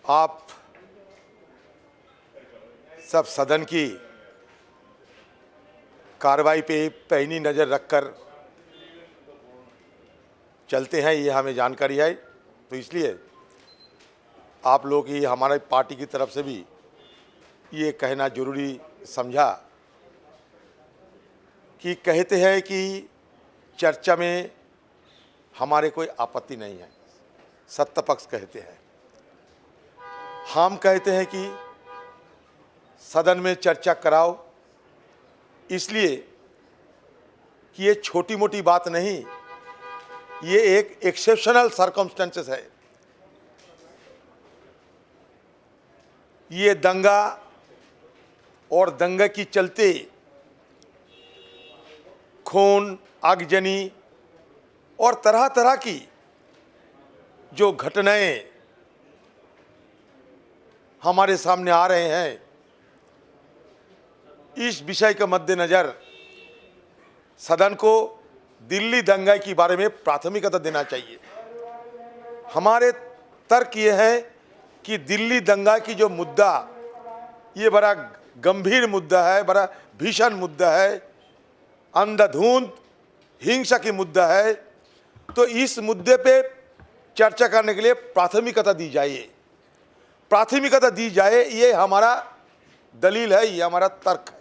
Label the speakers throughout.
Speaker 1: आप सब सदन की कार्रवाई पे पैनी नज़र रखकर चलते हैं, ये हमें जानकारी है। तो इसलिए आप लोग की हमारे पार्टी की तरफ से भी ये कहना जरूरी समझा कि कहते हैं कि चर्चा में हमारे कोई आपत्ति नहीं है, सत्ता पक्ष कहते हैं। हम कहते हैं कि सदन में चर्चा कराओ, इसलिए कि ये छोटी मोटी बात नहीं, ये एक एक्सेप्शनल सर्कमस्टेंसेस है। ये दंगा और दंगे की चलते खून, आगजनी और तरह तरह की जो घटनाएं हमारे सामने आ रहे हैं, इस विषय के मद्देनजर सदन को दिल्ली दंगे के बारे में प्राथमिकता देना चाहिए। हमारे तर्क ये है कि दिल्ली दंगा की जो मुद्दा, ये बड़ा गंभीर मुद्दा है, बड़ा भीषण मुद्दा है, अंधाधुंध हिंसा की मुद्दा है। तो इस मुद्दे पे चर्चा करने के लिए प्राथमिकता दी जाए, ये हमारा दलील है, ये हमारा तर्क है।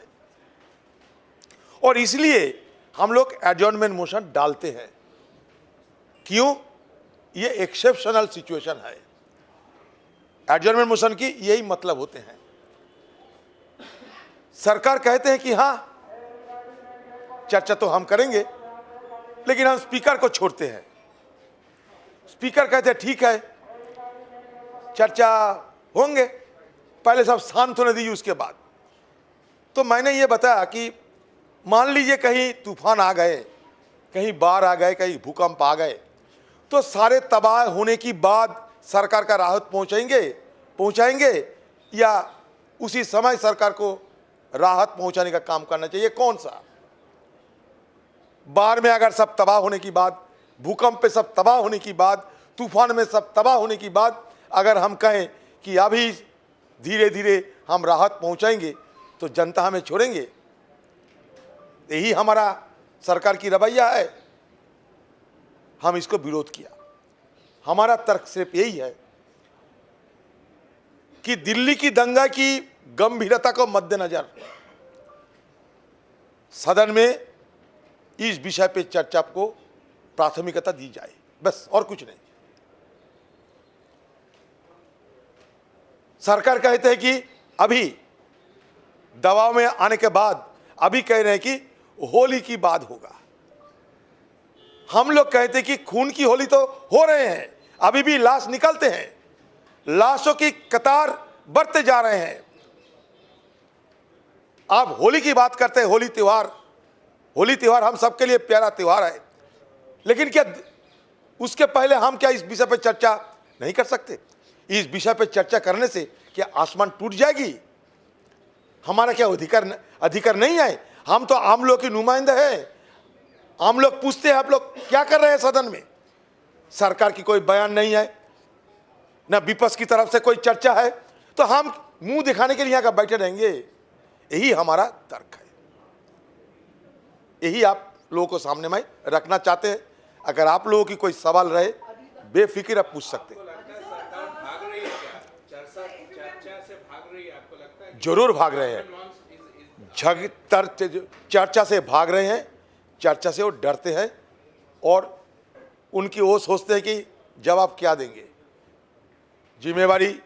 Speaker 1: और इसलिए हम लोग एडजॉर्नमेंट मोशन डालते हैं। क्यों? ये एक्सेप्शनल सिचुएशन है। एडजॉर्नमेंट मोशन की यही मतलब होते हैं। सरकार कहते हैं कि हाँ चर्चा तो हम करेंगे, लेकिन हम स्पीकर को छोड़ते हैं। स्पीकर कहते हैं ठीक है चर्चा होंगे, पहले सब शांत होने दीजिए उसके बाद। तो मैंने ये बताया कि मान लीजिए कहीं तूफान आ गए, कहीं बाढ़ आ गए, कहीं भूकंप आ गए, तो सारे तबाह होने की बाद सरकार का राहत पहुंचाएंगे या उसी समय सरकार को राहत पहुंचाने का काम करना चाहिए? कौन सा? बाढ़ में अगर सब तबाह होने की बाद, भूकंप पे सब तबाह होने की बाद, तूफान में सब तबाह होने की बाद अगर हम कहें कि अभी धीरे धीरे हम राहत पहुंचाएंगे, तो जनता हमें छोड़ेंगे? यही हमारा सरकार की रवैया है। हम इसको विरोध किया। हमारा तर्क सिर्फ यही है कि दिल्ली की दंगा की गंभीरता को मद्देनजर सदन में इस विषय पे चर्चा को प्राथमिकता दी जाए, बस, और कुछ नहीं। सरकार कहते हैं कि अभी दबाव में आने के बाद, अभी कह रहे हैं कि होली की बात होगा। हम लोग कहते हैं कि खून की होली तो हो रहे हैं, अभी भी लाश निकलते हैं, लाशों की कतार बढ़ते जा रहे हैं। आप होली की बात करते हैं, होली त्योहार हम सबके लिए प्यारा त्योहार है, लेकिन क्या उसके पहले हम क्या इस विषय पर चर्चा नहीं कर सकते? इस विषय पर चर्चा करने से क्या आसमान टूट जाएगी? हमारा क्या अधिकार नहीं है? हम तो आम लोग के नुमाइंदे हैं। आम लोग पूछते हैं आप लोग क्या कर रहे हैं सदन में? सरकार की कोई बयान नहीं है, ना विपक्ष की तरफ से कोई चर्चा है, तो हम मुंह दिखाने के लिए यहाँ का बैठे रहेंगे? यही हमारा तर्क है, यही आप लोगों को सामने में रखना चाहते हैं। अगर आप लोगों की कोई सवाल रहे, बेफिक्र आप पूछ सकते हैं। जरूर भाग रहे हैं, चर्चा से भाग रहे हैं, चर्चा से वो डरते हैं और उनकी वो सोचते हैं कि जवाब क्या देंगे। जिम्मेवारी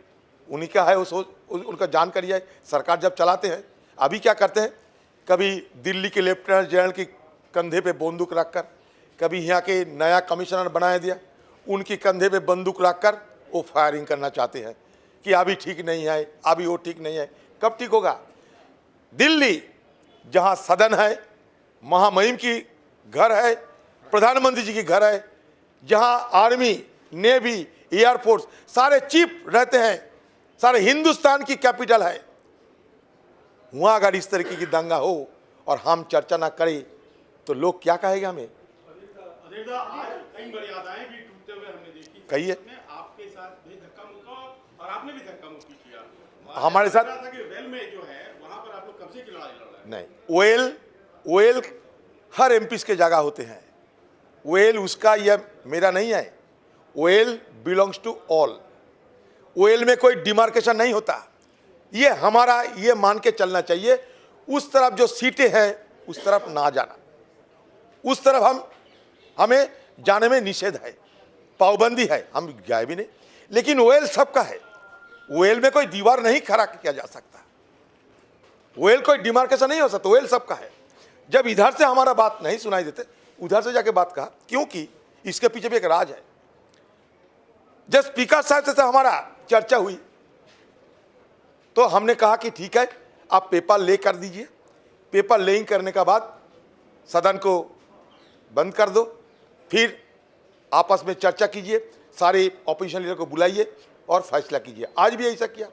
Speaker 1: उन्हीं का है, उनका जानकारी है। सरकार जब चलाते हैं, अभी क्या करते हैं, कभी दिल्ली के लेफ्टिनेंट जनरल की कंधे पे बंदूक रखकर, कभी यहाँ के नया कमिश्नर बनाया दिया, उनकी कंधे पे बंदूक रखकर वो फायरिंग करना चाहते हैं कि अभी ठीक नहीं है, अभी वो ठीक नहीं है। कब ठीक होगा? दिल्ली जहाँ सदन है, महामहिम की घर है, प्रधानमंत्री जी की घर है, जहाँ आर्मी, नेवी, एयरफोर्स सारे चीफ रहते हैं, सारे हिंदुस्तान की कैपिटल है, वहाँ अगर इस तरीके की दंगा हो और हम चर्चा ना करें तो लोग क्या कहेगा हमें?
Speaker 2: आज कई मर्यादाएं भी टूटते हुए हमने देखी।
Speaker 1: कहिए।
Speaker 2: आपके साथ भी धक्का मुक्का और आपने भी धक्का मुक्की किया
Speaker 1: हमारे साथ
Speaker 2: था कि वेल में जो है वहां पर आप लोग कब्जे की लड़ाई लड़ रहे हैं।
Speaker 1: नहीं, ओएल हर एमपी के जगह होते हैं। ओएल उसका या मेरा नहीं है, OL belongs to all. OL में कोई डिमार्केशन नहीं होता, ये हमारा, ये मान के चलना चाहिए। उस तरफ जो सीटें हैं उस तरफ ना जाना, उस तरफ हमें जाने में निषेध है, पाबंदी है, हम गए भी नहीं। लेकिन ओएल सबका है, ओएल में कोई दीवार नहीं खड़ा किया जा सकता, ओएल कोई डिमार्केशन नहीं हो सकता, ओएल सबका है। जब इधर से हमारा बात नहीं सुनाई देते, उधर से जाके बात कहा, क्योंकि इसके पीछे भी एक राज है। जब स्पीकर साहब से हमारा चर्चा हुई तो हमने कहा कि ठीक है, आप पेपर ले कर दीजिए। पेपर लेइंग करने का बाद सदन को बंद कर दो, फिर आपस में चर्चा कीजिए, सारे ऑपोजिशन लीडर को बुलाइए और फैसला कीजिए। आज भी ऐसा किया।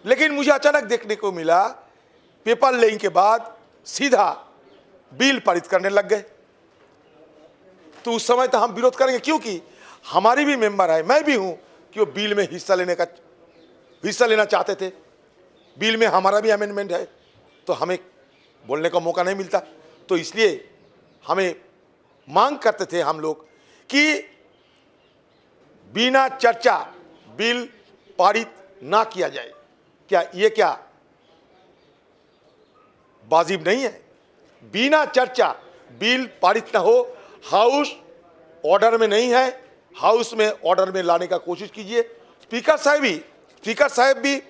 Speaker 1: लेकिन मुझे अचानक देखने को मिला, पेपर लेइंग के बाद सीधा बिल पारित करने लग गए। तो उस समय तो हम विरोध करेंगे, क्योंकि हमारी भी मेंबर है, मैं भी हूं कि वो बिल में हिस्सा लेना चाहते थे। बिल में हमारा भी अमेंडमेंट है, तो हमें बोलने का मौका नहीं मिलता। तो इसलिए हमें मांग करते थे हम लोग कि बिना चर्चा बिल पारित ना किया जाए। क्या वाजिब नहीं है? बिना चर्चा बिल पारित ना हो। हाउस ऑर्डर में नहीं है, हाउस में ऑर्डर में लाने का कोशिश कीजिए। स्पीकर साहब भी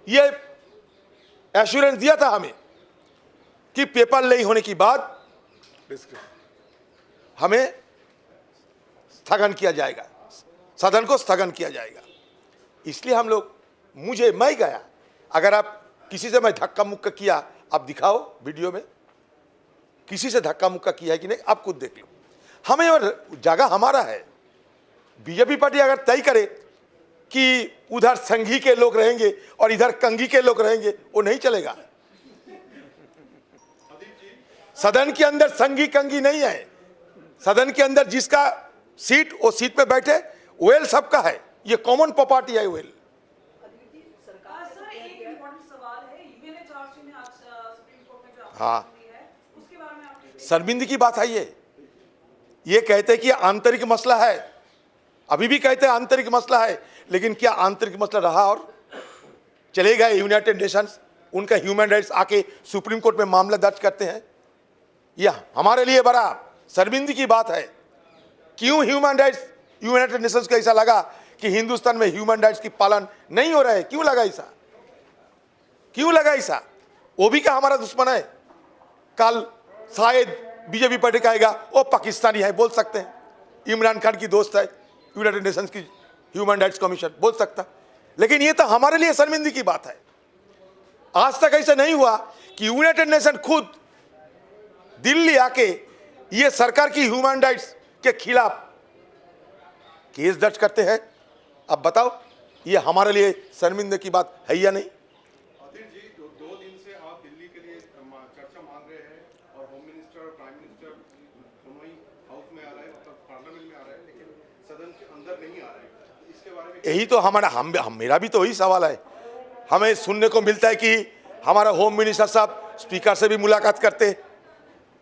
Speaker 1: ये एश्योरेंस दिया था हमें कि पेपर नहीं होने की बाद हमें स्थगन किया जाएगा, सदन को स्थगन किया जाएगा। इसलिए हम लोग, मैं गया, अगर आप किसी से मैं धक्का मुक्का किया, आप दिखाओ वीडियो में, किसी से धक्का मुक्का किया है कि नहीं, आप खुद देख लो। हमें और जगह हमारा है। बीजेपी पार्टी अगर तय करे कि उधर संघी के लोग रहेंगे और इधर कंघी के लोग रहेंगे, वो नहीं चलेगा। सदन के अंदर संघी कंघी नहीं है। सदन के अंदर जिसका सीट, वो सीट पे बैठे, ओएल सबका है, ये कॉमन प्रॉपर्टी है ओएल। हाँ, शर्मिंदगी की बात है ये कहते हैं कि आंतरिक मसला है, अभी भी कहते हैं आंतरिक मसला है, लेकिन क्या आंतरिक मसला रहा और चले गए यूनाइटेड नेशंस, उनका ह्यूमन राइट्स आके सुप्रीम कोर्ट में मामला दर्ज करते हैं। यह हमारे लिए बड़ा शर्मिंदगी की बात है। क्यों ह्यूमन राइट्स, यूनाइटेड नेशंस को ऐसा लगा कि हिंदुस्तान में ह्यूमन राइट्स की पालन नहीं हो रहा है? क्यों लगा ऐसा? वो भी क्या हमारा दुश्मन है? कल शायद बीजेपी पार्टी कहेगा वो पाकिस्तानी है, बोल सकते हैं। इमरान खान की दोस्त है यूनाइटेड नेशंस की ह्यूमन राइट्स कमीशन, बोल सकता। लेकिन ये तो हमारे लिए शर्मिंदगी की बात है। आज तक ऐसा नहीं हुआ कि यूनाइटेड नेशन खुद दिल्ली आके ये सरकार की ह्यूमन राइट्स के खिलाफ केस दर्ज करते हैं। अब बताओ, ये हमारे लिए शर्मिंदगी की बात है या नहीं?
Speaker 2: अधीर जी, दो दिन से आप दिल्ली के लिए चर्चा मांग रहे हैं और होम मिनिस्टर और प्राइम मिनिस्टर दोनों ही हाउस में आ रहे हैं, मतलब पार्लियामेंट में आ रहे हैं, लेकिन सदन के अंदर नहीं आ रहे हैं। इसके बारे में
Speaker 1: यही तो हमारा मेरा भी तो वही सवाल है। हमें सुनने को मिलता है कि हमारा होम मिनिस्टर साहब स्पीकर से भी मुलाकात करते,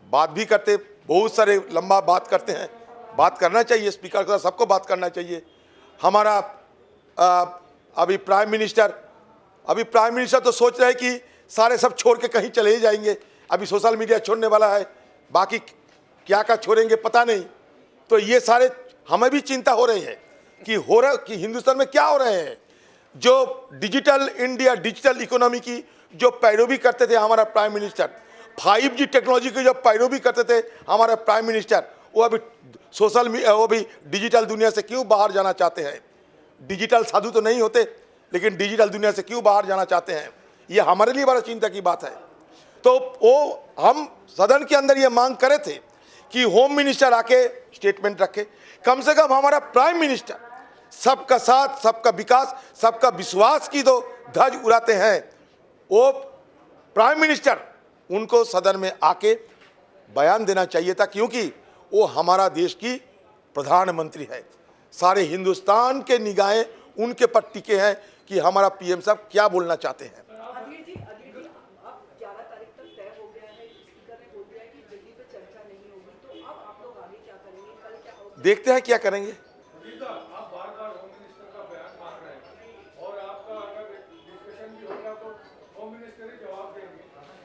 Speaker 1: बात भी करते, बहुत सारे लंबा बात करते हैं। बात करना चाहिए, स्पीकर के साथ सबको बात करना चाहिए। हमारा अभी प्राइम मिनिस्टर तो सोच रहे हैं कि सारे सब छोड़ के कहीं चले ही जाएंगे। अभी सोशल मीडिया छोड़ने वाला है, बाकी क्या छोड़ेंगे पता नहीं। तो ये सारे हमें भी चिंता हो रही है कि हिंदुस्तान में क्या हो रहे हैं। जो डिजिटल इंडिया, डिजिटल इकोनॉमी की जो पैरवी करते थे हमारा प्राइम मिनिस्टर, 5G टेक्नोलॉजी की जो पैरवी करते थे हमारा प्राइम मिनिस्टर, वो अभी वो भी डिजिटल दुनिया से क्यों बाहर जाना चाहते हैं? डिजिटल साधु तो नहीं होते, लेकिन डिजिटल दुनिया से क्यों बाहर जाना चाहते हैं? ये हमारे लिए बड़ा चिंता की बात है। तो वो हम सदन के अंदर ये मांग करे थे कि होम मिनिस्टर आके स्टेटमेंट रखे। कम से कम हमारा प्राइम मिनिस्टर सबका साथ, सबका विकास, सबका विश्वास की तो ध्वज उड़ाते हैं, वो प्राइम मिनिस्टर उनको सदन में आके बयान देना चाहिए था, क्योंकि वो हमारा देश की प्रधानमंत्री है। सारे हिंदुस्तान के निगाहें उनके पर टिके हैं कि हमारा पीएम साहब क्या बोलना चाहते हैं।
Speaker 3: अधीर जी, अब 11 तारीख तक तय हो गया है, स्पीकर ने बोल दिया है कि दिल्ली पे चर्चा नहीं होगी, तो अब आप लोग आगे क्या करेंगे? कल क्या होगा?
Speaker 1: देखते हैं क्या करेंगे।
Speaker 4: आप बार-बार होम मिनिस्टर का बयान मांग रहे हैं और आपका अगर डिस्कशन भी होगा तो होम मिनिस्टर ही जवाब देंगे,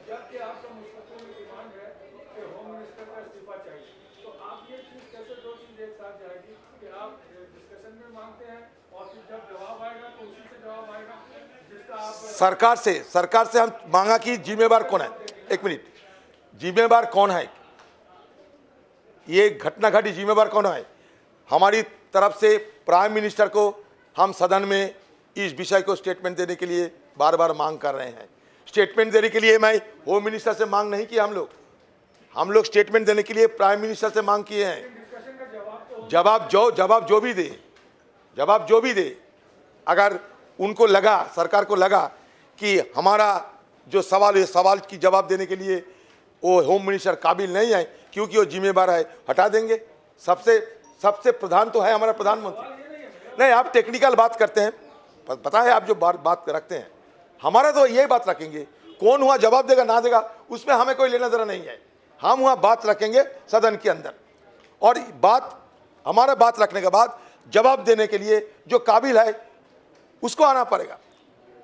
Speaker 4: जबकि आपका मुस्तकिल में डिमांड है कि होम मिनिस्टर का इस्तीफा चाहिए। तो आप ये चीज़ कैसे दो चीज़ एक साथ जाएगी कि आप डिस्कशन में मांगते हैं और फिर जब जवाब आएगा तो उसी से जवाब आएगा जिसका आप
Speaker 1: सरकार से हम मांगा कि जिम्मेवार कौन है। एक मिनट, जिम्मेवार कौन है, ये घटना घटी, जिम्मेवार कौन है? हमारी तरफ से प्राइम मिनिस्टर को हम सदन में इस विषय को स्टेटमेंट देने के लिए बार बार मांग कर रहे हैं। स्टेटमेंट देने के लिए मैं होम मिनिस्टर से मांग नहीं किया, हम लोग स्टेटमेंट देने के लिए प्राइम मिनिस्टर से मांग किए हैं। जवाब जो भी दे, अगर उनको लगा, सरकार को लगा कि हमारा जो सवाल है, सवाल की जवाब देने के लिए वो होम मिनिस्टर काबिल नहीं है क्योंकि वो जिम्मेवार है, हटा देंगे। सबसे प्रधान तो है हमारा प्रधानमंत्री। नहीं, आप टेक्निकल बात करते हैं, पता है आप जो बात रखते हैं, हमारा तो यही बात रखेंगे। कौन हुआ जवाब देगा ना देगा उसमें हमें कोई लेना देना नहीं है। हम वहाँ बात रखेंगे सदन के अंदर, और हमारा बात रखने के बाद जवाब देने के लिए जो काबिल है उसको आना पड़ेगा,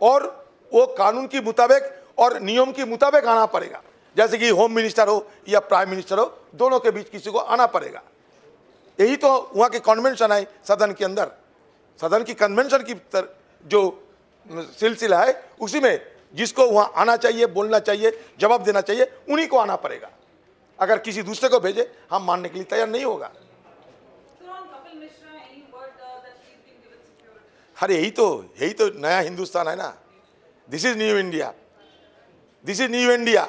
Speaker 1: और वो कानून के मुताबिक और नियम के मुताबिक आना पड़ेगा। जैसे कि होम मिनिस्टर हो या प्राइम मिनिस्टर हो, दोनों के बीच किसी को आना पड़ेगा। यही तो वहाँ के कन्वेंशन है सदन के अंदर। सदन की कन्वेंशन की जो सिलसिला है उसी में जिसको वहाँ आना चाहिए, बोलना चाहिए, जवाब देना चाहिए, उन्हीं को आना पड़ेगा। अगर किसी दूसरे को भेजे हम मानने के लिए तैयार नहीं होगा। अरे यही तो नया हिंदुस्तान है ना। This is new India.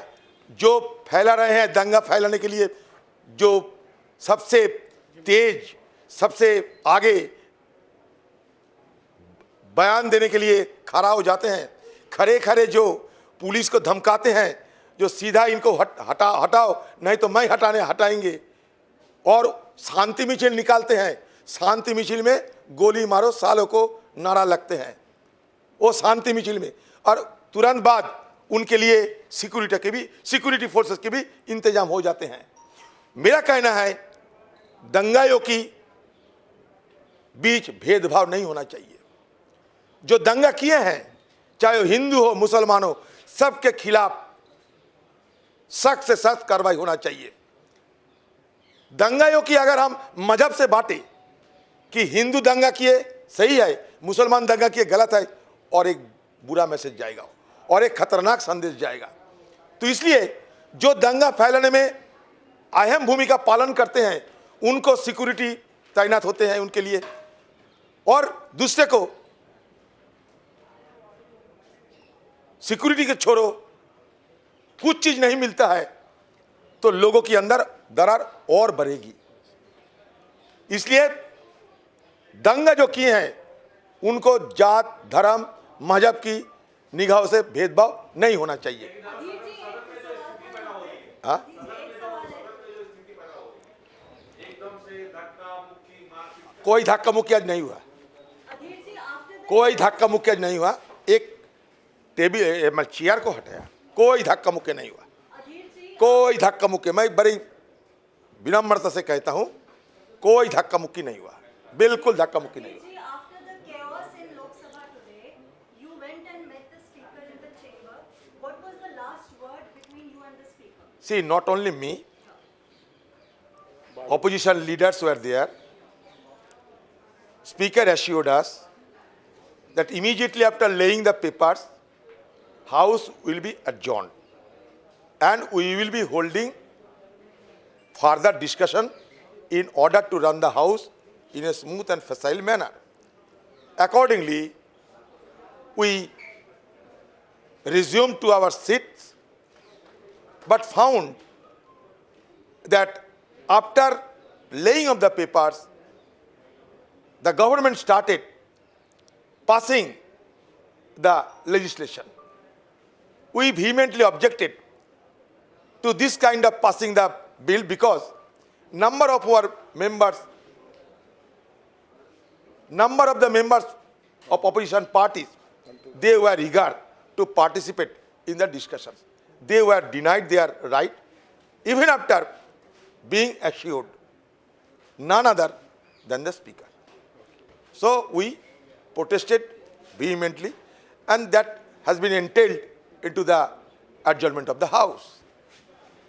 Speaker 1: जो फैला रहे हैं दंगा फैलाने के लिए, जो सबसे तेज, सबसे आगे बयान देने के लिए खड़ा हो जाते हैं, खड़े जो पुलिस को धमकाते हैं, जो सीधा इनको हटाओ नहीं तो मैं हटाएंगे, और शांति मिছিল निकालते हैं। शांति मिছিল में गोली मारो सालों को नारा लगते हैं वो शांति मिছিল में, और तुरंत बाद उनके लिए सिक्योरिटी फोर्सेस के भी इंतजाम हो जाते हैं। मेरा कहना है दंगाइयों की बीच भेदभाव नहीं होना चाहिए। जो दंगा किए हैं, चाहे वो हिंदू हो मुसलमान हो, सबके खिलाफ सख्त से सख्त कार्रवाई होना चाहिए। दंगाइयों की अगर हम मजहब से बांटे कि हिंदू दंगा किए सही है, मुसलमान दंगा किए गलत है, और एक बुरा मैसेज जाएगा और एक खतरनाक संदेश जाएगा। तो इसलिए जो दंगा फैलाने में अहम भूमिका पालन करते हैं उनको सिक्योरिटी तैनात होते हैं उनके लिए, और दूसरे को सिक्योरिटी के छोड़ो कुछ चीज नहीं मिलता है तो लोगों के अंदर दरार और बढ़ेगी। इसलिए दंगा जो किए हैं उनको जात, धर्म, मजहब की निगाहों से भेदभाव नहीं होना चाहिए। हाँ? कोई धक्का मुक्की आज नहीं हुआ, कोई धक्का मुक्की आज नहीं हुआ। एक टेबल चेयर को हटाया, कोई धक्का मुक्की नहीं हुआ, कोई धक्का मुक्की। मैं बड़ी विनम्रता से कहता हूं, कोई धक्का मुक्की नहीं हुआ, बिल्कुल धक्का मुक्की नहीं हुआ। See, not only me, opposition leaders were there. Speaker assured us that immediately after laying the papers, House will be adjourned and we will be holding further discussion in order to run the House in a smooth and facile manner. Accordingly, we resumed to our seats, but found that after laying of the papers, the government started passing the legislation. We vehemently objected to this kind of passing the bill because number of our members number of the members of opposition parties, they were eager to participate in the discussions. They were denied their right, even after being assured none other than the speaker. So we protested vehemently, and that has been entailed into the adjournment of the House.